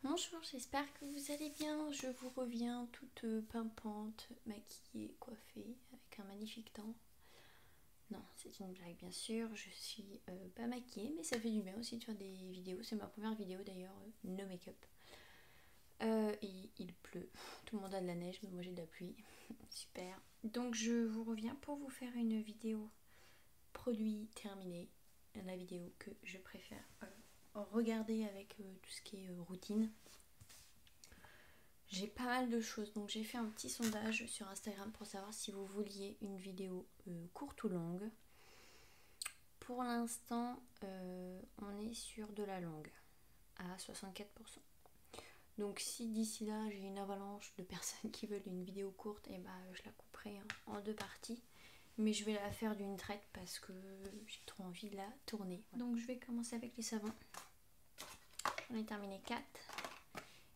Bonjour, j'espère que vous allez bien. Je vous reviens toute pimpante, maquillée, coiffée, avec un magnifique temps. Non, c'est une blague bien sûr, je suis pas maquillée, mais ça fait du bien aussi de faire des vidéos. C'est ma première vidéo d'ailleurs, no make-up. Et il pleut, tout le monde a de la neige, mais moi j'ai de la pluie. Super. Donc je vous reviens pour vous faire une vidéo produit terminé. La vidéo que je préfère regarder avec tout ce qui est routine. J'ai pas mal de choses, donc j'ai fait un petit sondage sur Instagram pour savoir si vous vouliez une vidéo courte ou longue. Pour l'instant, on est sur de la longue, à 64%. Donc si d'ici là j'ai une avalanche de personnes qui veulent une vidéo courte, et je la couperai en deux parties. Mais je vais la faire d'une traite parce que j'ai trop envie de la tourner. Donc je vais commencer avec les savons. J'en ai terminé 4.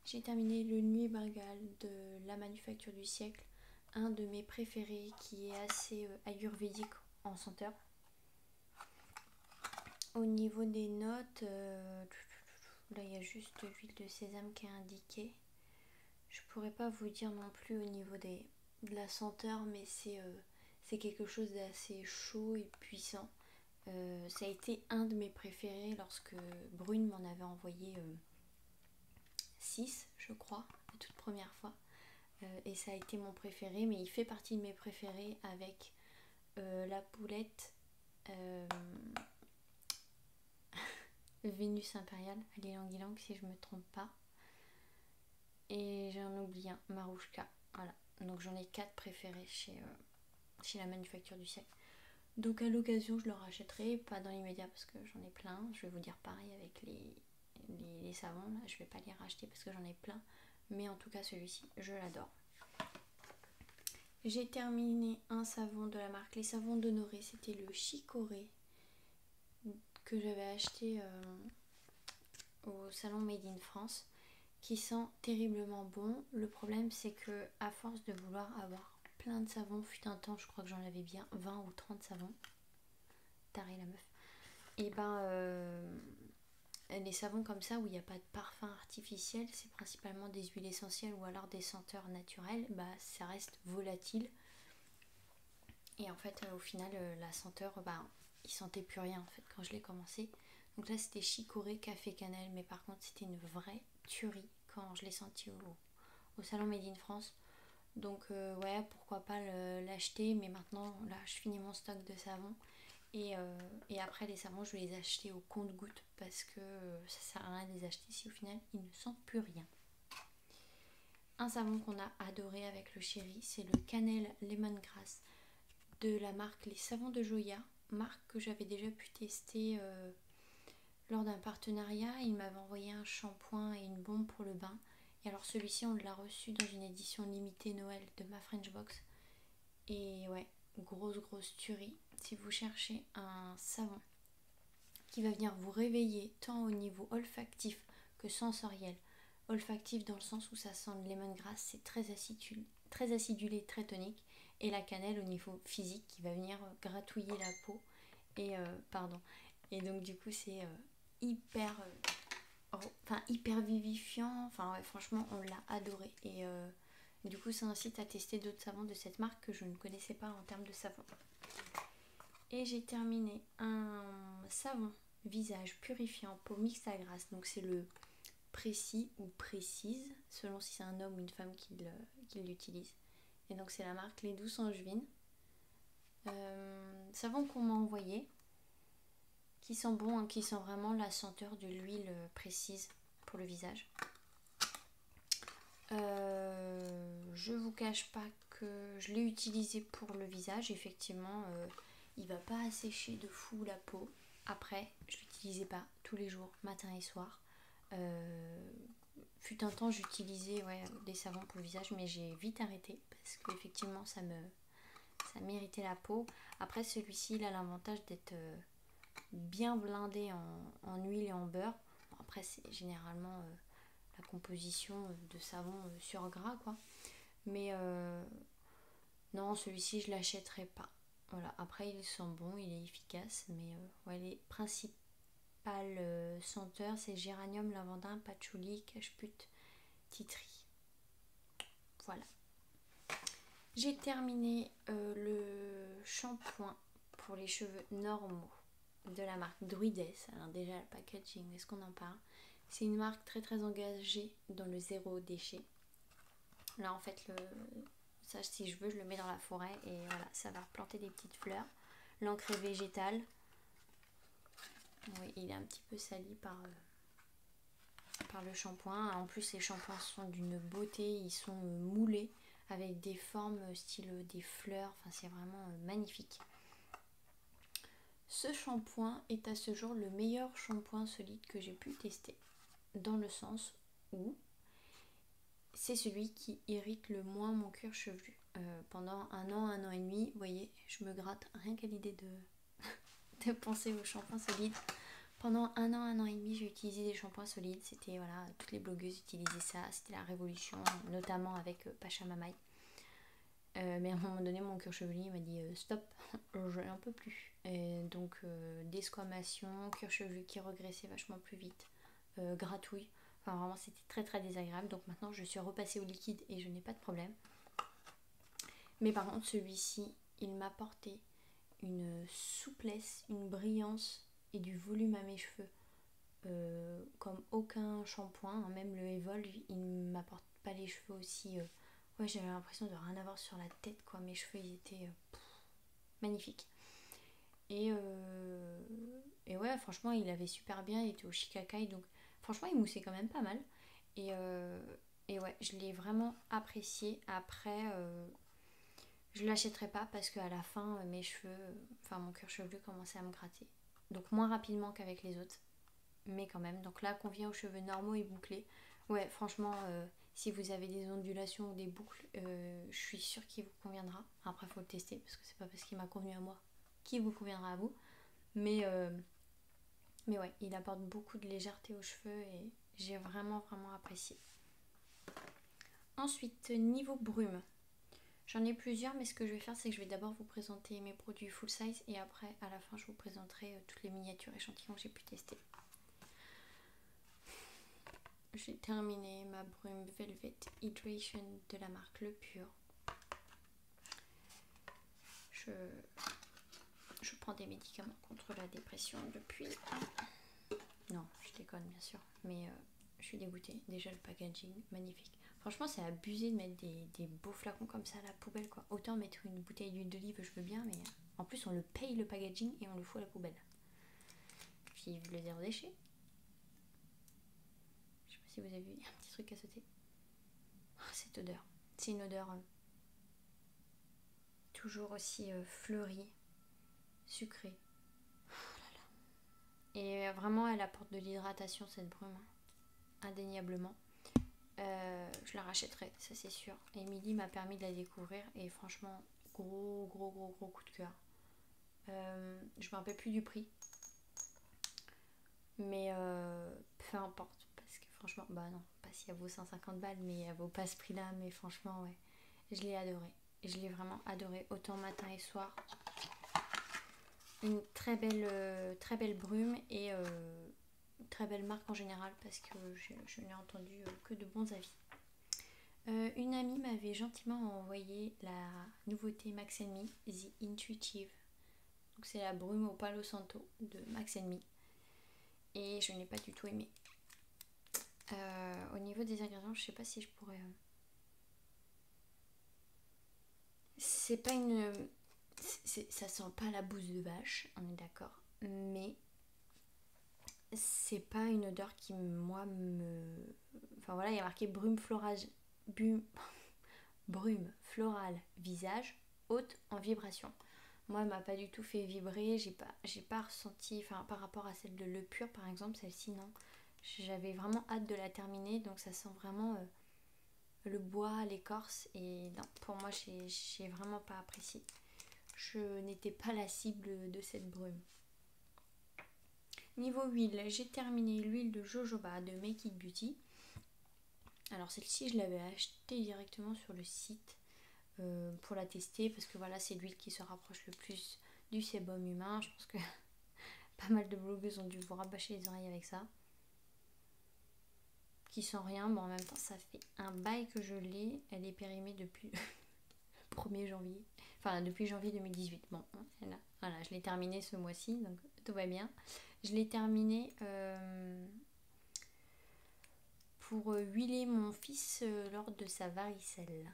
J'ai terminé le Nuit Bengal de la Manufacture du Siècle, un de mes préférés qui est assez ayurvédique en senteur. Au niveau des notes, là il y a juste l'huile de sésame qui est indiquée. Je pourrais pas vous dire non plus au niveau de la senteur, mais c'est quelque chose d'assez chaud et puissant. Ça a été un de mes préférés lorsque Brune m'en avait envoyé 6, je crois, la toute première fois. Et ça a été mon préféré, mais il fait partie de mes préférés avec la poulette Vénus impériale à l'ylang-ylang si je me trompe pas. Et j'en oublie un, Marouchka. Voilà, donc j'en ai 4 préférés chez la Manufacture du Siècle. Donc à l'occasion je le rachèterai, pas dans l'immédiat parce que j'en ai plein. Je vais vous dire pareil avec les savons, là. Je vais pas les racheter parce que j'en ai plein. Mais en tout cas celui-ci, je l'adore. J'ai terminé un savon de la marque Les Savons d'Honoré, c'était le Chicorée que j'avais acheté au salon Made in France, qui sent terriblement bon. Le problème c'est que à force de vouloir avoir plein de savons, fut un temps je crois que j'en avais bien 20 ou 30 savons, taré la meuf, et les savons comme ça où il n'y a pas de parfum artificiel, c'est principalement des huiles essentielles ou alors des senteurs naturelles, ça reste volatile. Et en fait, au final, la senteur, il sentait plus rien en fait quand je l'ai commencé. Donc là, c'était chicorée, café, cannelle, mais par contre, c'était une vraie tuerie quand je l'ai senti au salon Made in France. Donc ouais, pourquoi pas l'acheter, mais maintenant, là, je finis mon stock de savon. Et après, les savons, je vais les acheter au compte-gouttes parce que ça sert à rien de les acheter si au final, ils ne sentent plus rien. Un savon qu'on a adoré avec le chéri, c'est le Cannelle Lemongrass de la marque Les Savons de Joya, marque que j'avais déjà pu tester lors d'un partenariat. Il m'avait envoyé un shampoing et une bombe pour le bain. Et alors celui-ci, on l'a reçu dans une édition limitée Noël de ma French Box. Et ouais, grosse tuerie. Si vous cherchez un savon qui va venir vous réveiller tant au niveau olfactif que sensoriel. Olfactif dans le sens où ça sent le lemongrass, c'est très acidulé, très tonique. Et la cannelle au niveau physique qui va venir gratouiller la peau. Et donc du coup c'est hyper vivifiant. Enfin ouais, franchement on l'a adoré. Et du coup ça incite à tester d'autres savons de cette marque que je ne connaissais pas en termes de savon. Et j'ai terminé un savon visage purifiant peau mixte à grasse. Donc c'est le précis ou précise, selon si c'est un homme ou une femme qui l'utilise. Et donc c'est la marque Les Douces Angevines. Savon qu'on m'a envoyé, qui sent bon, hein, qui sent vraiment la senteur de l'huile précise pour le visage. Je vous cache pas que je l'ai utilisé pour le visage. Effectivement, il va pas assécher de fou la peau. Après, je l'utilisais pas tous les jours, matin et soir. Fut un temps j'utilisais des savons pour le visage, mais j'ai vite arrêté parce qu'effectivement ça m'irritait la peau. Après celui-ci il a l'avantage d'être bien blindé en huile et en beurre. Bon, après c'est généralement la composition de savon sur gras quoi. Mais non, celui-ci je l'achèterai pas. Voilà, après il sent bon, il est efficace, mais les principales senteurs, c'est géranium, lavandin, patchouli, cache-pute, titri. Voilà. J'ai terminé le shampoing pour les cheveux normaux de la marque Druides. Alors déjà le packaging, est-ce qu'on en parle? C'est une marque très très engagée dans le zéro déchet. Là en fait, ça si je veux, je le mets dans la forêt et voilà, ça va replanter des petites fleurs. L'encre est végétale. Oui, il est un petit peu sali par le shampoing. En plus, les shampoings sont d'une beauté, ils sont moulés avec des formes style des fleurs. Enfin, c'est vraiment magnifique. Ce shampoing est à ce jour le meilleur shampoing solide que j'ai pu tester. Dans le sens où c'est celui qui irrite le moins mon cuir chevelu. Pendant un an et demi, vous voyez, je me gratte rien qu'à l'idée de penser au shampoing solide. Pendant un an et demi, j'ai utilisé des shampoings solides. C'était, voilà, toutes les blogueuses utilisaient ça. C'était la révolution, notamment avec Pachamamaï. Mais à un moment donné, mon cuir chevelu m'a dit stop, je n'en peux plus. Et donc, desquamation, cuir chevelu qui regressait vachement plus vite, gratouille. Enfin, vraiment, c'était très très désagréable. Donc maintenant, je suis repassée au liquide et je n'ai pas de problème. Mais par contre, celui-ci, il m'apportait une souplesse, une brillance et du volume à mes cheveux comme aucun shampoing. Même le Evolve, il ne m'apporte pas les cheveux aussi. Ouais, j'avais l'impression de rien avoir sur la tête, quoi. Mes cheveux, ils étaient magnifiques. Et ouais, franchement, il avait super bien. Il était au Shikai, donc franchement, il moussait quand même pas mal. Et ouais, je l'ai vraiment apprécié. Après, je l'achèterai pas parce qu'à la fin, mes cheveux, enfin mon cuir chevelu commençait à me gratter. Donc moins rapidement qu'avec les autres, mais quand même. Donc là, qu'on vient aux cheveux normaux et bouclés, ouais, franchement, si vous avez des ondulations ou des boucles, je suis sûre qu'il vous conviendra. Après, il faut le tester parce que c'est pas parce qu'il m'a convenu à moi qu'il vous conviendra à vous. Mais ouais, il apporte beaucoup de légèreté aux cheveux et j'ai vraiment vraiment apprécié. Ensuite, niveau brume. J'en ai plusieurs, mais ce que je vais faire, c'est que je vais d'abord vous présenter mes produits full size et après, à la fin, je vous présenterai toutes les miniatures échantillons que j'ai pu tester. J'ai terminé ma brume Velvet Hydration de la marque Le Pur. Je prends des médicaments contre la dépression depuis... Non, je déconne bien sûr, mais je suis dégoûtée. Déjà le packaging, magnifique. Franchement, c'est abusé de mettre des beaux flacons comme ça à la poubelle, quoi. Autant mettre une bouteille d'huile d'olive, je veux bien, mais en plus on le paye le packaging et on le fout à la poubelle. Vive le zéro déchet. Je sais pas si vous avez vu, il y a un petit truc à sauter. Oh, cette odeur. C'est une odeur toujours aussi fleurie, sucrée. Oh là là. Et vraiment, elle apporte de l'hydratation, cette brume, indéniablement. Je la rachèterai, ça c'est sûr. Émilie m'a permis de la découvrir et franchement, gros coup de cœur. Je me rappelle plus du prix, mais peu importe, parce que franchement, bah non, pas si elle vaut 150 balles, mais elle vaut pas ce prix là, mais franchement, ouais, je l'ai adoré. Je l'ai vraiment adoré, autant matin et soir. Une très belle brume et très belle marque en général parce que je n'ai entendu que de bons avis. Une amie m'avait gentiment envoyé la nouveauté Max & Me, The Intuitive. Donc c'est la brume au Palo Santo de Max & Me. Et je n'ai pas du tout aimé. Au niveau des ingrédients, je sais pas si je pourrais... C'est pas une... ça sent pas la bouse de vache, on est d'accord. Mais c'est pas une odeur qui, moi, me... Enfin voilà, il y a marqué brume florale... brume florale visage haute en vibration. Moi, elle m'a pas du tout fait vibrer. J'ai pas ressenti... Enfin, par rapport à celle de Le Pur, par exemple, celle-ci, non. J'avais vraiment hâte de la terminer. Donc ça sent vraiment... le bois, l'écorce et non, pour moi j'ai vraiment pas apprécié. Je n'étais pas la cible de cette brume. Niveau huile, j'ai terminé l'huile de jojoba de Make It Beauty. Alors celle-ci je l'avais achetée directement sur le site pour la tester parce que voilà c'est l'huile qui se rapproche le plus du sébum humain. Je pense que pas mal de blogueuses ont dû vous rabâcher les oreilles avec ça. Qui sent rien, bon en même temps ça fait un bail que je l'ai. Elle est périmée depuis le 1er janvier. Enfin depuis janvier 2018. Bon, voilà, je l'ai terminée ce mois-ci, donc tout va bien. Je l'ai terminée pour huiler mon fils lors de sa varicelle.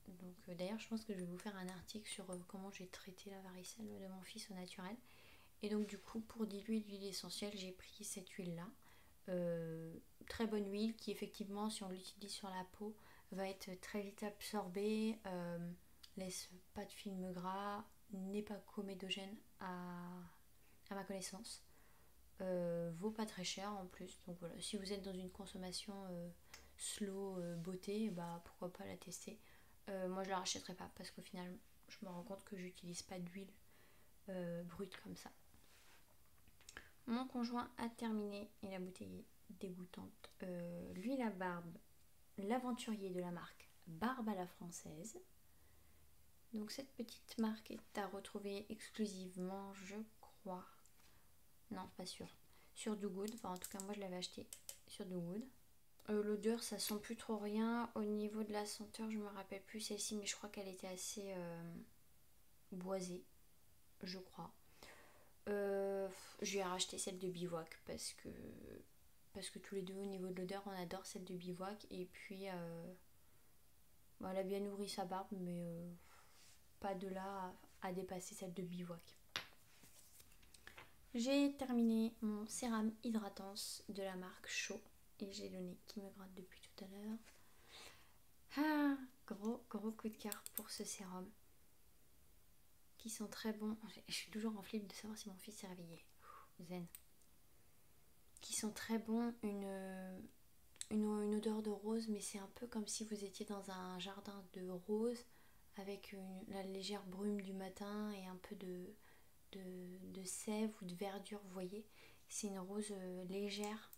Donc d'ailleurs je pense que je vais vous faire un article sur comment j'ai traité la varicelle de mon fils au naturel. Et donc du coup pour diluer l'huile essentielle j'ai pris cette huile là. Très bonne huile qui effectivement si on l'utilise sur la peau va être très vite absorbée, laisse pas de film gras, n'est pas comédogène à ma connaissance, vaut pas très cher en plus. Donc voilà, si vous êtes dans une consommation slow beauté, bah pourquoi pas la tester. Moi je la rachèterai pas parce qu'au final je me rends compte que j'utilise pas d'huile brute comme ça. Mon conjoint a terminé et la bouteille est dégoûtante. L'huile à barbe, l'aventurier de la marque Barbe à la française. Donc cette petite marque est à retrouver exclusivement, je crois, non pas sûr, sur Do Good. Enfin en tout cas moi je l'avais acheté sur Do Good. L'odeur ça sent plus trop rien. Au niveau de la senteur je me rappelle plus celle-ci, mais je crois qu'elle était assez boisée, je crois. Je vais racheter celle de Bivouac parce que tous les deux au niveau de l'odeur on adore celle de Bivouac. Et puis elle a bien nourri sa barbe, mais pas de là à dépasser celle de Bivouac. J'ai terminé mon sérum hydratance de la marque Chaud et j'ai le nez qui me gratte depuis tout à l'heure. Ah, gros coup de cœur pour ce sérum qui sont très bons. Je suis toujours en flip de savoir si mon fils s'est réveillé. Zen. Qui sont très bons, une odeur de rose, mais c'est un peu comme si vous étiez dans un jardin de roses avec la légère brume du matin et un peu de sève ou de verdure, vous voyez. C'est une rose légère,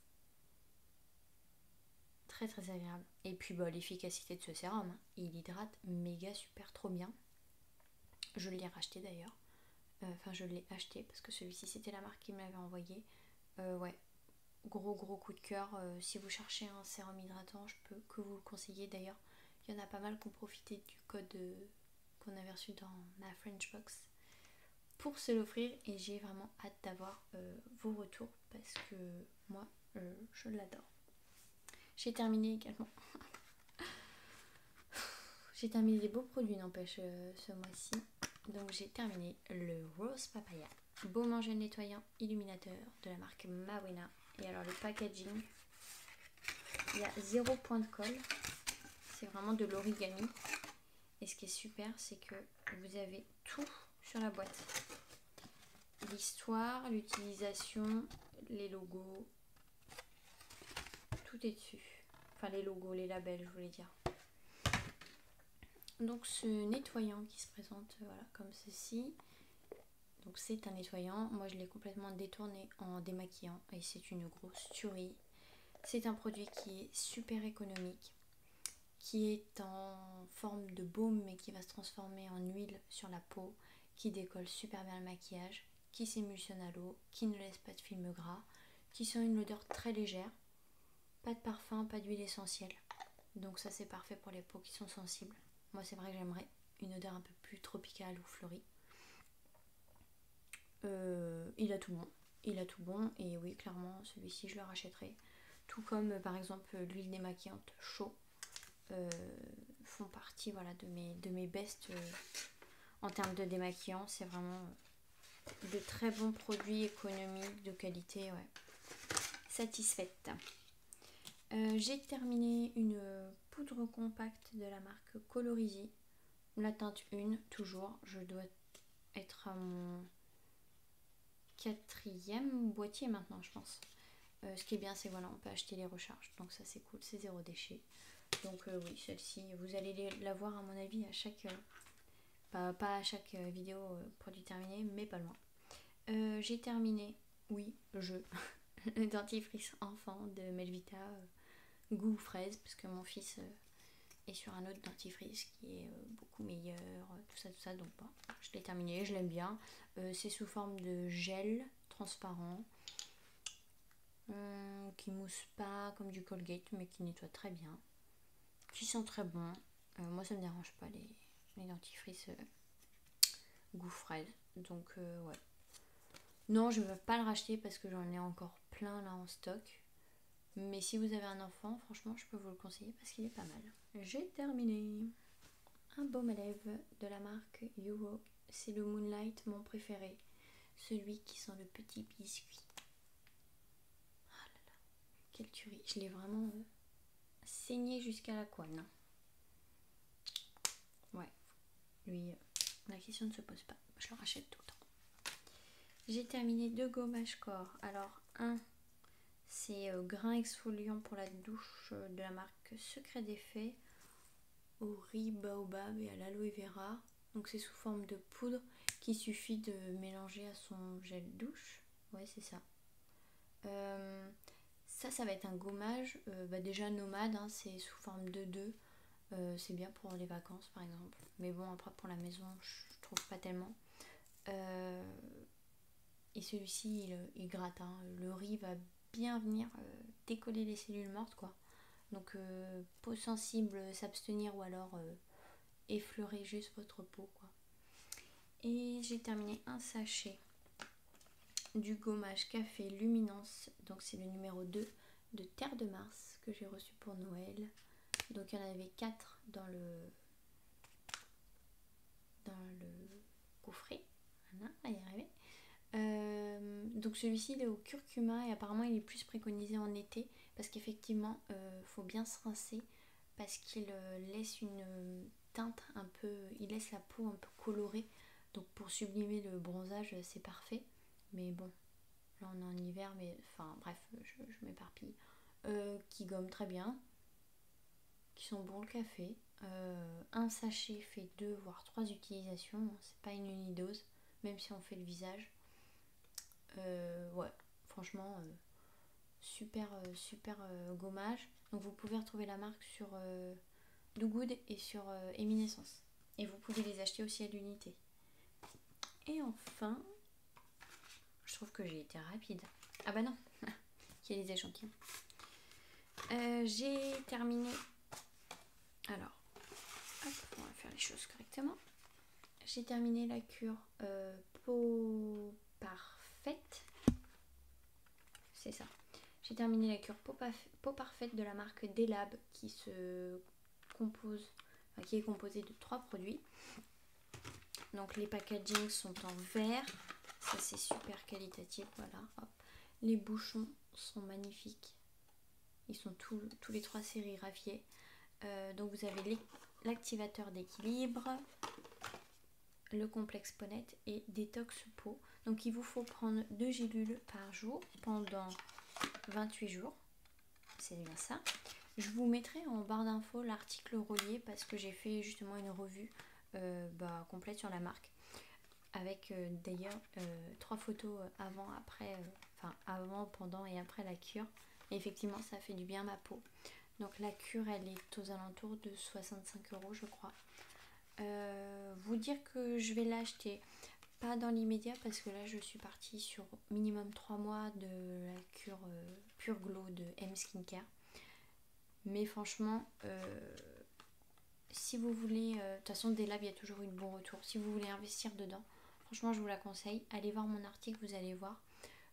très très agréable. Et puis l'efficacité de ce sérum, hein, il hydrate méga super trop bien. Je l'ai racheté d'ailleurs. Enfin je l'ai acheté parce que celui-ci c'était la marque qui me l'avait envoyé. Ouais, gros coup de cœur. Si vous cherchez un sérum hydratant, je peux que vous le conseiller. D'ailleurs il y en a pas mal qui ont profité du code qu'on avait reçu dans ma French Box pour se l'offrir, et j'ai vraiment hâte d'avoir vos retours parce que moi je l'adore. J'ai terminé également j'ai terminé des beaux produits, n'empêche, ce mois-ci. Donc j'ai terminé le Rose Papaya baume en gel nettoyant illuminateur de la marque Mawena. Et alors le packaging, il y a 0 point de colle, c'est vraiment de l'origami. Et ce qui est super, c'est que vous avez tout sur la boîte. L'histoire, l'utilisation, les logos, tout est dessus. Enfin les logos, les labels, je voulais dire. Donc ce nettoyant qui se présente voilà, comme ceci. Donc c'est un nettoyant. Moi je l'ai complètement détourné en démaquillant et c'est une grosse tuerie. C'est un produit qui est super économique, qui est en forme de baume mais qui va se transformer en huile sur la peau, qui décolle super bien le maquillage, qui s'émulsionne à l'eau, qui ne laisse pas de film gras, qui sent une odeur très légère, pas de parfum, pas d'huile essentielle. Donc ça c'est parfait pour les peaux qui sont sensibles. Moi c'est vrai que j'aimerais une odeur un peu plus tropicale ou fleurie. Il a tout bon et oui clairement celui-ci je le rachèterai. Tout comme par exemple l'huile démaquillante Chaud font partie voilà, de mes bestes en termes de démaquillant. C'est vraiment de très bons produits économiques, de qualité, ouais. Satisfaite. J'ai terminé une poudre compacte de la marque Colorisi, la teinte 1 toujours. Je dois être à mon 4e boîtier maintenant je pense. Ce qui est bien c'est voilà on peut acheter les recharges, donc ça c'est cool, c'est 0 déchet. Donc oui celle-ci vous allez la voir à mon avis à chaque pas à chaque vidéo produit terminé, mais pas loin. J'ai terminé, oui le dentifrice enfant de Melvita goût fraise, parce que mon fils est sur un autre dentifrice qui est beaucoup meilleur, tout ça, donc bon, je l'ai terminé, je l'aime bien. C'est sous forme de gel transparent, qui mousse pas comme du Colgate, mais qui nettoie très bien, qui sent très bon. Moi ça me dérange pas les dentifrices goût fraise, donc ouais. Non, je ne vais pas le racheter parce que j'en ai encore plein là en stock. Mais si vous avez un enfant, franchement, je peux vous le conseiller parce qu'il est pas mal. J'ai terminé. Un baume à lèvres de la marque Euro. C'est le Moonlight, mon préféré. Celui qui sent le petit biscuit. Oh là là, quelle tuerie. Je l'ai vraiment saigné jusqu'à la couenne. Ouais, lui, la question ne se pose pas. Je le rachète tout le temps. J'ai terminé 2 gommages corps. Alors, un, c'est grain exfoliant pour la douche de la marque Secret d'Effet, au riz baobab et à l'aloe vera. Donc c'est sous forme de poudre qu'il suffit de mélanger à son gel douche. Ouais, c'est ça. Ça va être un gommage déjà nomade, hein, c'est sous forme de 2. C'est bien pour les vacances par exemple. Mais bon, après pour la maison, je trouve pas tellement. Et celui-ci, il gratte. Hein. Le riz va bien venir décoller les cellules mortes, quoi. Donc, peau sensible, s'abstenir ou alors effleurer juste votre peau, quoi. Et j'ai terminé un sachet du gommage café Luminance. Donc, c'est le numéro 2 de Terre de Mars que j'ai reçu pour Noël. Donc, il y en avait 4 dans le coffret. Voilà, on va y arriver. Donc celui-ci il est au curcuma et apparemment il est plus préconisé en été parce qu'effectivement faut bien se rincer parce qu'il laisse une teinte un peu, il laisse la peau un peu colorée, donc pour sublimer le bronzage c'est parfait. Mais bon, là on est en hiver, mais enfin bref, je m'éparpille. Qui gomme très bien, qui sont bons le café. Un sachet fait 2 voire 3 utilisations, c'est pas une unidose même si on fait le visage. Ouais, franchement super gommage. Donc vous pouvez retrouver la marque sur Do Good et sur Eminescence, et vous pouvez les acheter aussi à l'unité. Et enfin, je trouve que j'ai été rapide. Ah bah non, il y a les échantillons. J'ai terminé. Alors hop, on va faire les choses correctement. J'ai terminé la cure peau parfaite. C'est ça. J'ai terminé la cure peau parfaite de la marque Delab qui est composée de 3 produits. Donc les packagings sont en verre, ça c'est super qualitatif, voilà. Hop. Les bouchons sont magnifiques, ils sont tous les 3 sérigraphiés. Donc vous avez l'activateur d'équilibre, le complexe Ponette et détox peau. Donc il vous faut prendre 2 gélules par jour pendant 28 jours, c'est bien ça. Je vous mettrai en barre d'infos l'article relié parce que j'ai fait justement une revue complète sur la marque avec d'ailleurs 3 photos avant, après, avant, pendant et après la cure. Et effectivement ça fait du bien à ma peau. Donc la cure elle est aux alentours de 65 € je crois. Vous dire que je vais l'acheter pas dans l'immédiat parce que là je suis partie sur minimum 3 mois de la cure Pure Glow de M Skincare. Mais franchement, si vous voulez, de toute façon des labs il y a toujours eu de bons retours. Si vous voulez investir dedans, franchement je vous la conseille. Allez voir mon article, vous allez voir.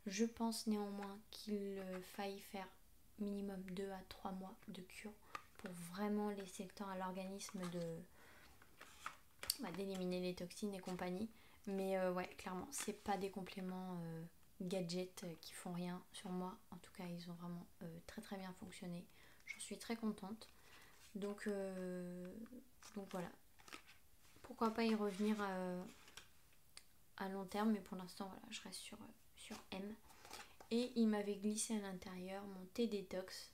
Je pense néanmoins qu'il faille faire minimum 2 à 3 mois de cure pour vraiment laisser le temps à l'organisme d'éliminer les toxines et compagnie. Mais ouais, clairement, c'est pas des compléments gadgets qui font rien sur moi. En tout cas, ils ont vraiment très très bien fonctionné. J'en suis très contente. Donc voilà. Pourquoi pas y revenir à long terme, mais pour l'instant, voilà, je reste sur M. Et il m'avait glissé à l'intérieur mon thé détox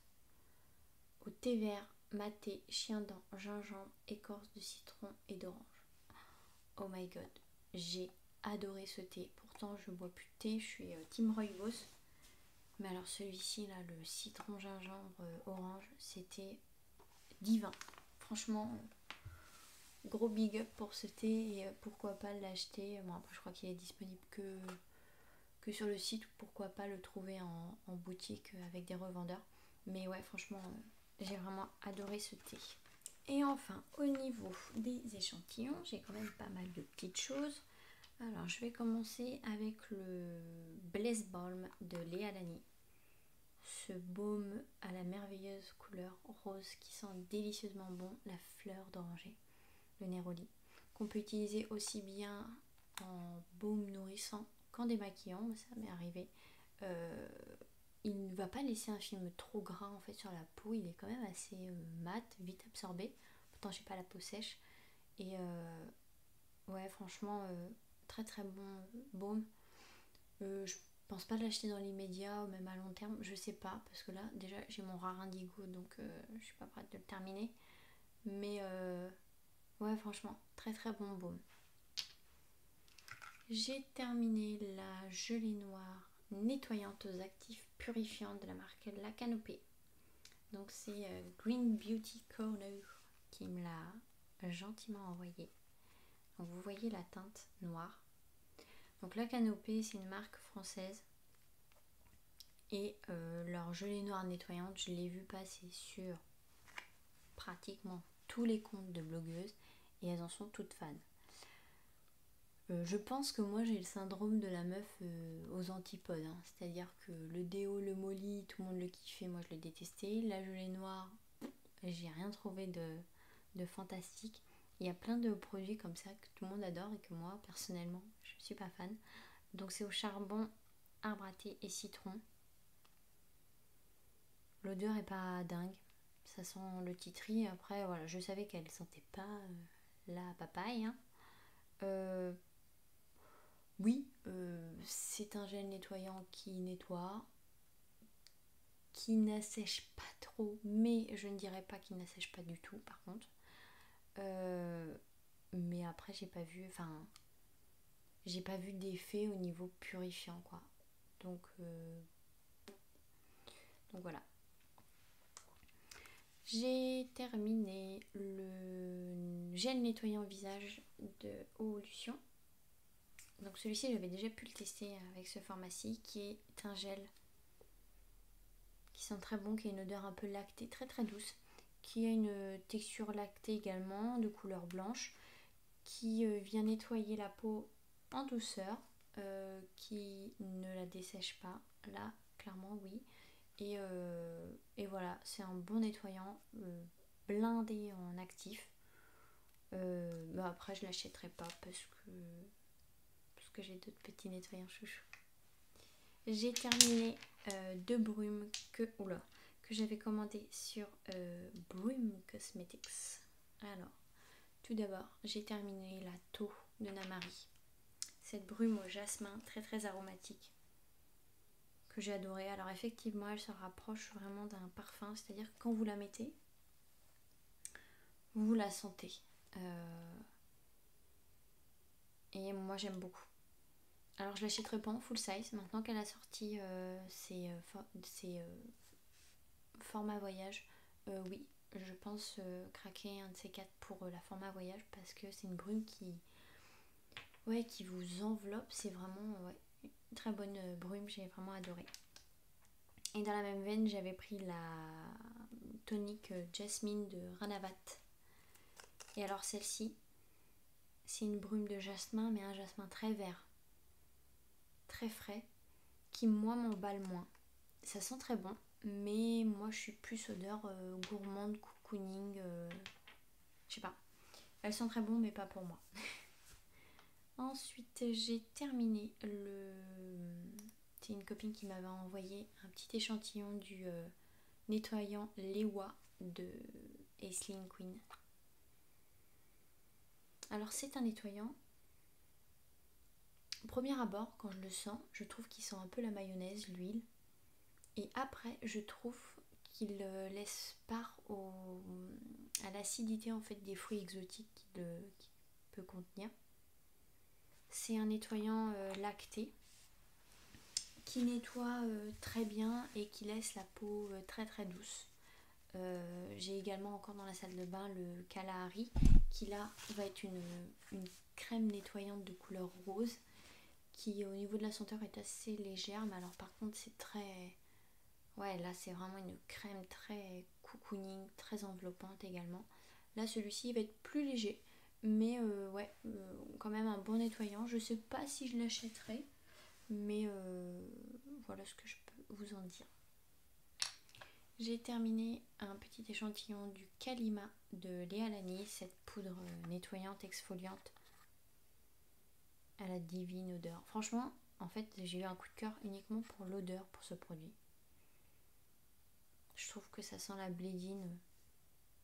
au thé vert, maté, chien dent, gingembre, écorce de citron et d'orange. Oh my god, j'ai adoré ce thé. Pourtant, je bois plus de thé, je suis team rooibos. Mais alors celui-ci, là, le citron, gingembre, orange, c'était divin. Franchement, gros big up pour ce thé et pourquoi pas l'acheter. Bon, après, je crois qu'il est disponible que que sur le site, ou pourquoi pas le trouver en boutique avec des revendeurs. Mais ouais, franchement, j'ai vraiment adoré ce thé. Et enfin, au niveau des échantillons, j'ai quand même pas mal de petites choses. Alors, je vais commencer avec le Bliss Balm de Léa Lani. Ce baume à la merveilleuse couleur rose qui sent délicieusement bon la fleur d'oranger, le néroli, qu'on peut utiliser aussi bien en baume nourrissant qu'en démaquillant, ça m'est arrivé. Il ne va pas laisser un film trop gras en fait sur la peau, il est quand même assez mat, vite absorbé. Pourtant j'ai pas la peau sèche. Et ouais, franchement, très très bon baume. Je pense pas l'acheter dans l'immédiat ou même à long terme, je sais pas, parce que là déjà j'ai mon rare indigo, donc je suis pas prête de le terminer. Mais ouais, franchement, très très bon baume. J'ai terminé la gelée noire nettoyante aux actifs purifiants de la marque La Canopée. Donc c'est Green Beauty Corner qui me l'a gentiment envoyé. Donc vous voyez la teinte noire. Donc La Canopée, c'est une marque française. Et leur gelée noire nettoyante, je l'ai vu passer sur pratiquement tous les comptes de blogueuses et elles en sont toutes fans. Je pense que moi j'ai le syndrome de la meuf aux antipodes, hein. C'est-à-dire que le déo, le molly, tout le monde le kiffait, moi je le détestais. La gelée noire, j'ai rien trouvé de fantastique. Il y a plein de produits comme ça que tout le monde adore et que moi personnellement je suis pas fan. Donc c'est au charbon, arbre à thé et citron. L'odeur est pas dingue, ça sent le titri. Après voilà, je savais qu'elle sentait pas la papaye, hein. Oui, c'est un gel nettoyant qui nettoie, qui n'assèche pas trop, mais je ne dirais pas qu'il n'assèche pas du tout par contre. Mais après j'ai pas vu d'effet au niveau purifiant quoi. Donc voilà. J'ai terminé le gel nettoyant visage de Evolution. Donc celui-ci j'avais déjà pu le tester avec ce format-ci, qui est un gel qui sent très bon, qui a une odeur un peu lactée, très très douce, qui a une texture lactée également, de couleur blanche, qui vient nettoyer la peau en douceur, qui ne la dessèche pas, là clairement oui. Et voilà, c'est un bon nettoyant, blindé en actif. Bah après je l'achèterai pas parce que j'ai d'autres petits nettoyants chouchou. J'ai terminé deux brumes que j'avais commandé sur Brume Cosmetics. Alors, tout d'abord, j'ai terminé la Tau de Namari. Cette brume au jasmin très très aromatique que j'ai adoré. Alors effectivement, elle se rapproche vraiment d'un parfum, c'est-à-dire que quand vous la mettez, vous la sentez. Et moi j'aime beaucoup. Alors je l'achèterai pas en full size, maintenant qu'elle a sorti ses formats voyage. Oui, je pense craquer un de ces quatre pour la format voyage parce que c'est une brume qui vous enveloppe. C'est vraiment une très bonne brume, j'ai vraiment adoré. Et dans la même veine, j'avais pris la tonique Jasmine de Ranavat. Et alors celle-ci, c'est une brume de jasmin, mais un jasmin très vert, très frais, qui moi m'emballe moins. Ça sent très bon, mais moi je suis plus odeur gourmande, cocooning, je sais pas. Elle sent très bon, mais pas pour moi. Ensuite, j'ai terminé c'est une copine qui m'avait envoyé un petit échantillon du nettoyant Lewa de Aisling Queen. Alors c'est un nettoyant. Au premier abord, quand je le sens, je trouve qu'il sent un peu la mayonnaise, l'huile. Et après, je trouve qu'il laisse part à l'acidité en fait des fruits exotiques qu'il peut contenir. C'est un nettoyant lacté qui nettoie très bien et qui laisse la peau très très douce. J'ai également encore dans la salle de bain le Kalahari qui là va être une crème nettoyante de couleur rose qui au niveau de la senteur est assez légère, mais alors par contre c'est très... Ouais, là c'est vraiment une crème très cocooning, très enveloppante également. Là celui-ci va être plus léger, mais ouais, quand même un bon nettoyant. Je sais pas si je l'achèterai, mais voilà ce que je peux vous en dire. J'ai terminé un petit échantillon du Kalima de Léa Lani, cette poudre nettoyante exfoliante à la divine odeur. Franchement, en fait, j'ai eu un coup de cœur uniquement pour l'odeur pour ce produit. Je trouve que ça sent la blédine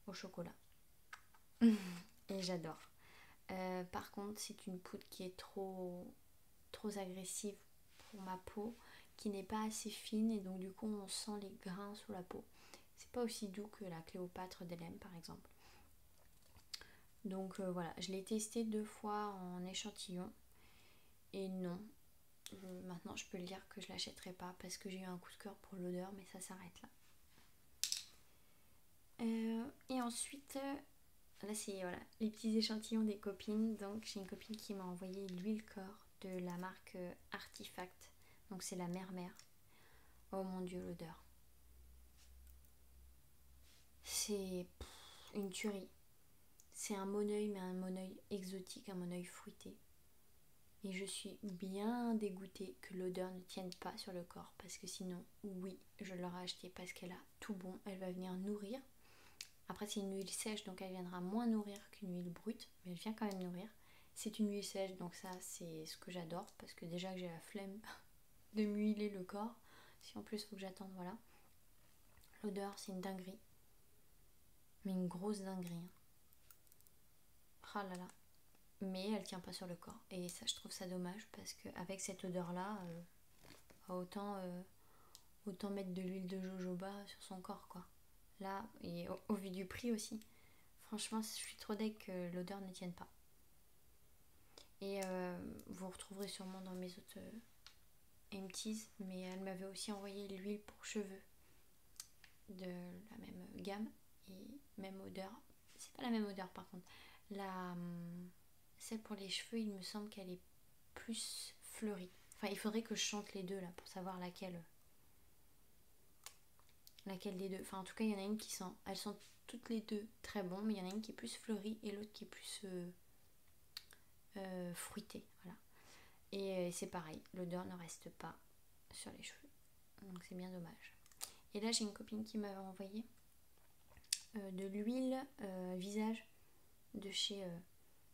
au chocolat. Et j'adore. Par contre, c'est une poudre qui est trop agressive pour ma peau, qui n'est pas assez fine et donc du coup on sent les grains sous la peau. C'est pas aussi doux que la Cléopâtre d'Helem par exemple. Donc voilà, je l'ai testé 2 fois en échantillon et non, maintenant je peux le dire que je l'achèterai pas parce que j'ai eu un coup de cœur pour l'odeur, mais ça s'arrête là. Et ensuite, là c'est voilà, les petits échantillons des copines. Donc j'ai une copine qui m'a envoyé l'huile corps de la marque Artifact. Donc c'est la mère. Oh mon dieu, l'odeur. C'est une tuerie. C'est un moneuil, mais un moneuil exotique, un moneuil fruité. Et je suis bien dégoûtée que l'odeur ne tienne pas sur le corps. Parce que sinon, oui, je l'aurais acheté parce qu'elle a tout bon. Elle va venir nourrir. Après, c'est une huile sèche, donc elle viendra moins nourrir qu'une huile brute. Mais elle vient quand même nourrir. C'est une huile sèche, donc ça, c'est ce que j'adore. Parce que déjà que j'ai la flemme de m'huiler le corps. Si en plus, il faut que j'attende, voilà. L'odeur, c'est une dinguerie. Mais une grosse dinguerie. Ah là là. Mais elle tient pas sur le corps. Et ça, je trouve ça dommage parce qu'avec cette odeur-là, autant mettre de l'huile de jojoba sur son corps, quoi. Là, et au vu du prix aussi, franchement, je suis trop deg que l'odeur ne tienne pas. Et vous retrouverez sûrement dans mes autres empties, mais elle m'avait aussi envoyé l'huile pour cheveux de la même gamme et même odeur. C'est pas la même odeur par contre. Celle pour les cheveux, il me semble qu'elle est plus fleurie. Enfin, il faudrait que je chante les deux là pour savoir laquelle des deux. Enfin, en tout cas, il y en a une qui sent. Elles sont toutes les deux très bon, mais il y en a une qui est plus fleurie et l'autre qui est plus fruitée. Voilà. Et c'est pareil, l'odeur ne reste pas sur les cheveux. Donc c'est bien dommage. Et là, j'ai une copine qui m'avait envoyé de l'huile visage de chez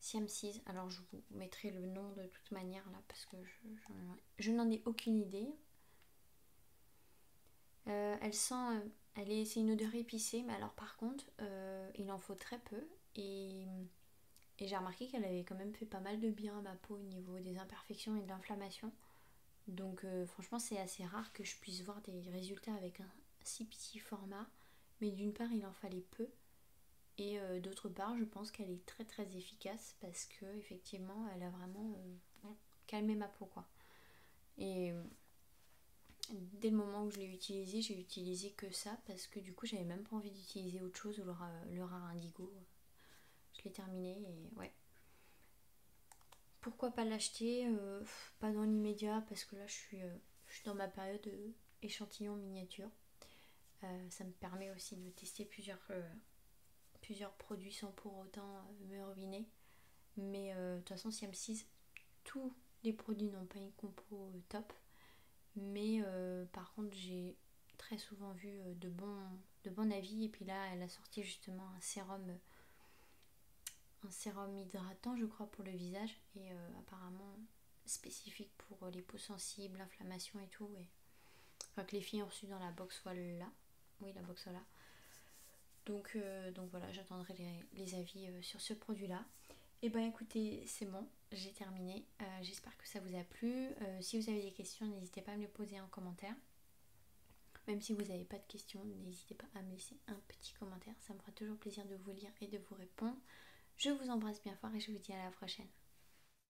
Siamseas. Alors je vous mettrai le nom de toute manière là parce que je n'en ai aucune idée. Elle sent, c'est une odeur épicée, mais alors par contre, il en faut très peu et j'ai remarqué qu'elle avait quand même fait pas mal de bien à ma peau au niveau des imperfections et de l'inflammation. Donc franchement, c'est assez rare que je puisse voir des résultats avec un si petit format, mais d'une part, il en fallait peu. Et d'autre part, je pense qu'elle est très très efficace parce que effectivement, elle a vraiment calmé ma peau, quoi. Et dès le moment où je l'ai utilisé, j'ai utilisé que ça parce que du coup, j'avais même pas envie d'utiliser autre chose ou le rare indigo. Je l'ai terminé et ouais. Pourquoi pas l'acheter pas dans l'immédiat parce que là, je suis dans ma période échantillon miniature. Ça me permet aussi de tester plusieurs produits sans pour autant me ruiner. Mais de toute façon, Siamseas, tous les produits n'ont pas une compo top. Mais par contre, j'ai très souvent vu de bons avis. Et puis là, elle a sorti justement un sérum hydratant, je crois, pour le visage. Et apparemment spécifique pour les peaux sensibles, l'inflammation et tout. Et... Enfin, que les filles ont reçu dans la box voilà. Oui, la box voilà. Donc voilà, j'attendrai les avis sur ce produit-là. Et ben écoutez, c'est bon, j'ai terminé. J'espère que ça vous a plu. Si vous avez des questions, n'hésitez pas à me les poser en commentaire. Même si vous n'avez pas de questions, n'hésitez pas à me laisser un petit commentaire. Ça me fera toujours plaisir de vous lire et de vous répondre. Je vous embrasse bien fort et je vous dis à la prochaine.